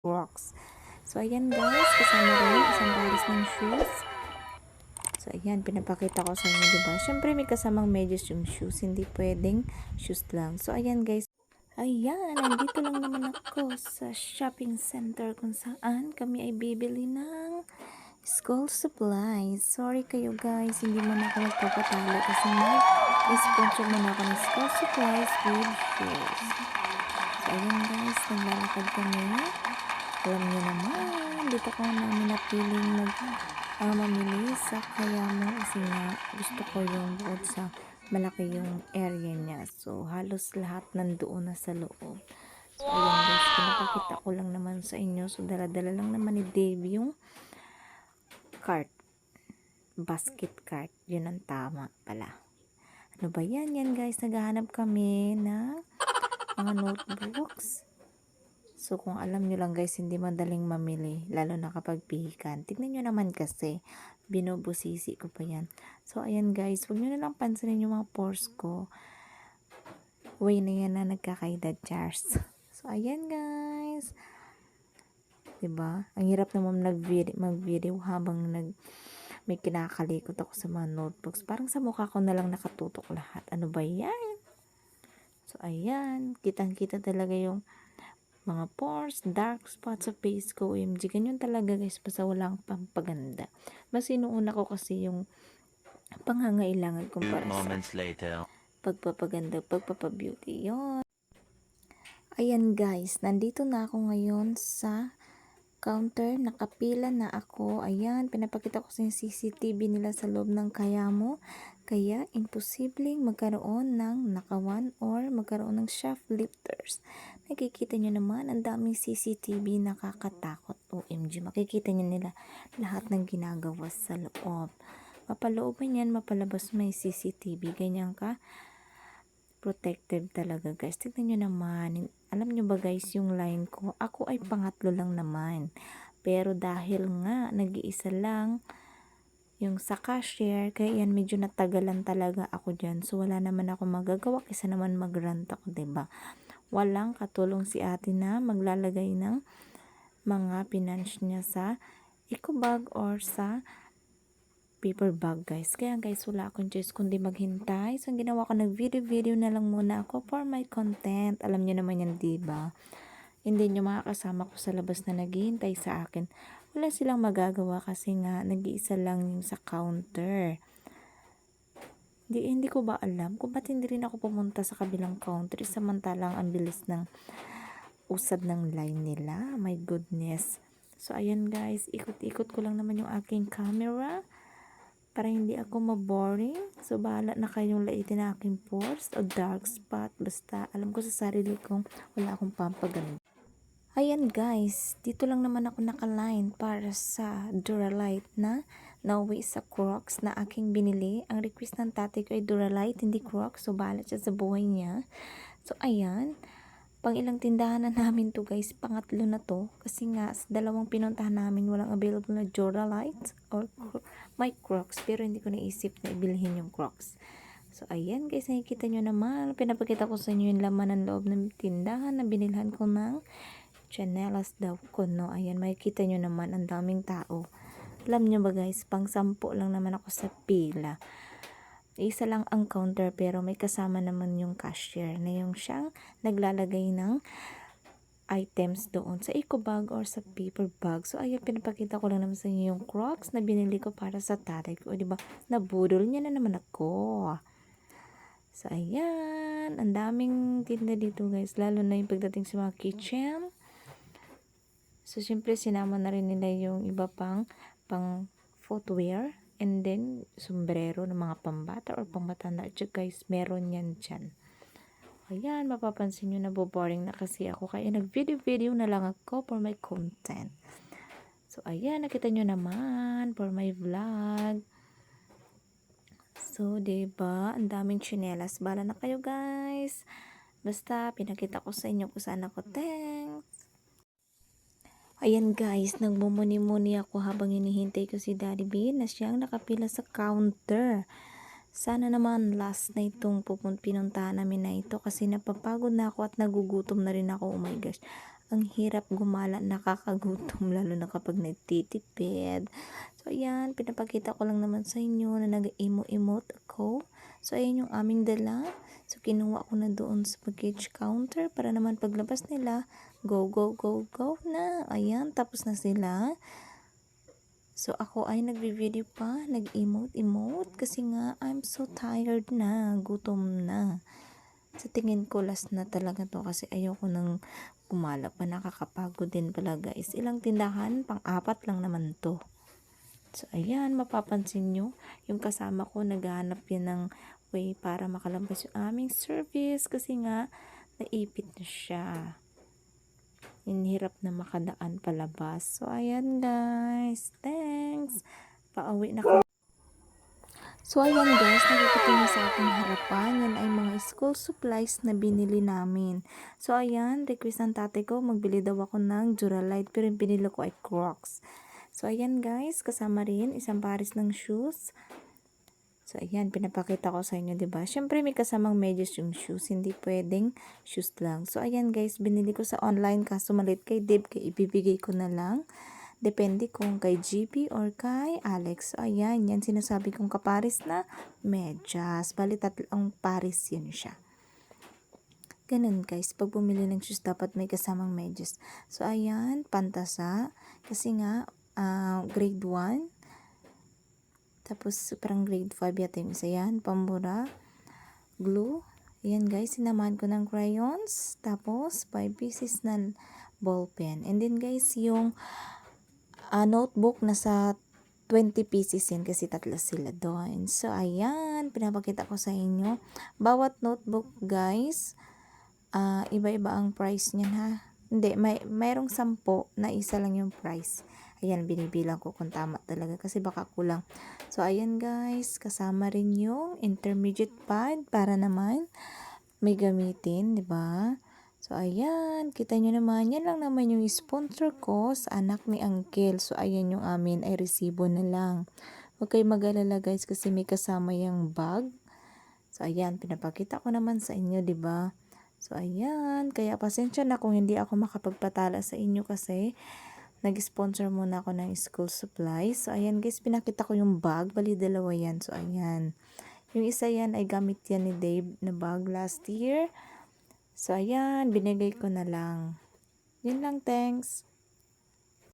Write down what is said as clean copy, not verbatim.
Crocs. So, ayan guys, kasama rin isang pares ng shoes. So, ayan, pinapakita ko sa inyo, diba? Siyempre, may kasamang medyas yung shoes. Hindi pwedeng shoes lang. So, ayan guys. Ayan, nandito lang naman ako sa shopping center kung saan kami ay bibili ng school supplies. Sorry kayo guys, hindi mo na ako magpapatalo kasi sponsor mo na ako ng school supplies with shoes. So, ayan guys, naglalakad kami. Alam niyo naman, dito ko namin napiling mamili sa Kayamo kasi nga gusto ko yung bukod sa malaki yung area niya. So, halos lahat nandoon na sa loob. So, ayan guys, pinapakita ko lang naman sa inyo. So, dala-dala lang naman ni Dave yung cart. Basket cart. Yun ang tama pala. Ano ba yan? Yan guys, naghahanap kami ng mga notebooks. So, kung alam nyo lang guys, hindi madaling mamili, lalo na kapag pihikan. Tignan nyo naman kasi, binubusisi ko pa yan. So, ayan guys, huwag nyo na lang pansinin yung mga pores ko. Way na yan na nagkakaedad, chars. So, ayan guys. Diba? Ang hirap naman mag-video habang may kinakalikot ako sa mga notebooks. Parang sa mukha ko na lang nakatutok lahat. Ano ba yan? So, ayan. Kitang-kita talaga yung mga pores, dark spots sa face ko. OMG, ganyan talaga guys. Basta walang pampaganda. Mas inuuna ko kasi yung pangangailangan ko para sa pagpapaganda, pagpapabeauty. Yun. Ayan guys, nandito na ako ngayon sa counter, nakapila na ako. Ayan, pinapakita ko sa yung CCTV nila sa loob ng Kayamo. Kaya, imposibleng magkaroon ng nakawan or magkaroon ng shoplifters. Nakikita nyo naman, ang daming CCTV, nakakatakot. OMG, makikita nyo nila lahat ng ginagawa sa loob. Mapalooban yan, mapalabas may CCTV. Ganyan ka protective talaga guys. Tignan nyo naman. Alam nyo ba guys, yung line ko, ako ay pangatlo lang naman. Pero dahil nga, nag-iisa lang yung sa cashier, kaya yan medyo natagalan talaga ako dyan. So wala naman ako magagawa, kaysa naman mag-rant ako, diba? Walang katulong si ate na maglalagay ng mga pinanch niya sa eco bag or sa paper bag guys. Kaya guys, wala akong choice kundi maghintay. So, ang ginawa ko, nag-video na lang muna ako for my content. Alam niyo naman yan, diba? Hindi nyo makakasama ko sa labas na naghihintay sa akin. Wala silang magagawa kasi nga, nag-iisa lang yung sa counter. Hindi ko ba alam kung ba't hindi rin ako pumunta sa kabilang counter samantalang ang bilis ng usad ng line nila. My goodness. So, ayan guys, ikot-ikot ko lang naman yung aking camera para hindi ako maboring. So, bahala na kayong laitin na aking pores o dark spot. Basta, alam ko sa sarili kong wala akong pampaganda. Ayan guys, dito lang naman ako nakaline para sa Duralite na nauwi sa Crocs na aking binili. Ang request ng tatay ko ay Duralite, hindi Crocs. So, bahala siya sa buhay niya. So, ayan. Pang ilang tindahan na namin to guys, pangatlo na to kasi nga sa dalawang pinuntahan namin walang available na Duralite or my Crocs, pero hindi ko naisip na ibilhin yung Crocs. So ayan guys, nakikita nyo naman, pinapakita ko sa inyo yung laman ng loob ng tindahan na binilhan ko ng chanelas daw ko, no? Ayan, makikita nyo naman ang daming tao. Alam nyo ba guys, pang 10 lang naman ako sa pila. Isa lang ang counter pero may kasama naman yung cashier na yung siyang naglalagay ng items doon sa eco bag or sa paper bag. So ayan, pinapakita ko lang naman sa inyo yung Crocs na binili ko para sa tatay ko. O diba, nabudol niya na naman ako. So ayan, ang daming tinda dito guys, lalo na yung pagdating sa mga kitchen. So syempre sinama na rin nila yung iba pang footwear. And then, sombrero ng mga pambata or pambatanda. At guys, meron yan dyan. Ayan, mapapansin nyo na boring na kasi ako. Kaya nag-video na lang ako for my content. So, ayan, nakita nyo naman for my vlog. So, diba? Ang daming tsinelas. Bala na kayo guys. Basta, pinakita ko sa inyo kung saan ako. Thanks! Ayan guys, nagmumuni-muni ako habang hinihintay ko si Daddy B na siyang nakapila sa counter. Sana naman last na itong pinuntahan namin na ito kasi napapagod na ako at nagugutom na rin ako. Oh my gosh. ang hirap gumala, nakakagutom lalo na kapag nagtitipid. So ayan, pinapakita ko lang naman sa inyo na nag-emo-emote ako. So ayan yung aming dala. So kinuha ko na doon sa package counter para naman paglabas nila, go, go, go, go na. Ayan, tapos na sila. So ako ay nagvi-video pa, nag-emote kasi nga I'm so tired na, gutom na. Sa tingin ko last na talaga to kasi ayoko nang gumala pa, nakakapagod din pala guys. Ilang tindahan, pang-apat lang naman to. So ayan, mapapansin nyo, yung kasama ko naghahanap yan ng way para makalabas yung aming service kasi nga naipit na siya. Inhirap na makadaan palabas. So ayan guys, thanks. Pauwi na kami. So ayan guys, nakikita niyo sa aking harapan, yan ay mga school supplies na binili namin. So ayan, request ng tatay ko, magbili daw ako ng Duralite, pero yung binili ko ay Crocs. So ayan guys, kasama rin isang pares ng shoes. So ayan, pinapakita ko sa inyo, 'di ba? Syempre may kasamang medyas yung shoes, hindi pwedeng shoes lang. So ayan guys, binili ko sa online kaso malit kay Deb, kay ibibigay ko na lang. Depende kung kay GP or kay Alex. So, ayan, yan sinasabi kong kapares na medyas. Bali, tatlong pares yun siya. Ganun guys, pag bumili ng shoes, dapat may kasamang medyas. So, ayan, pantasa. Kasi nga, grade 1. Tapos, parang grade 5 yata yung isa yan. Pambura. Glue. Ayan guys, sinamahan ko ng crayons. Tapos, 5 pieces na ball pen. And then guys, yung notebook nasa 20 pieces yan kasi tatlo sila doon. So, ayan, pinapakita ko sa inyo. Bawat notebook, guys, iba-iba ang price niyan, ha? Hindi, mayroong 10 na isa lang yung price. Ayan, binibilang ko kung tama talaga kasi baka kulang. So, ayan guys, kasama rin yung intermediate pad para naman may gamitin, di ba? So, ayan. Kita nyo naman. Yan lang naman yung sponsor ko sa anak ni Uncle. So, ayan yung amin ay resibo na lang. Huwag kayo mag-alala guys kasi may kasama yung bag. So, ayan. Pinapakita ko naman sa inyo, di ba? So, ayan. Kaya pasensya na kung hindi ako makapagpatala sa inyo kasi nag-sponsor muna ako ng school supplies. So, ayan guys. Pinakita ko yung bag. Bali, dalawa yan. So, ayan. Yung isa yan ay gamit yan ni Dave na bag last year. So, ayan, binigay ko na lang. Yun lang, thanks.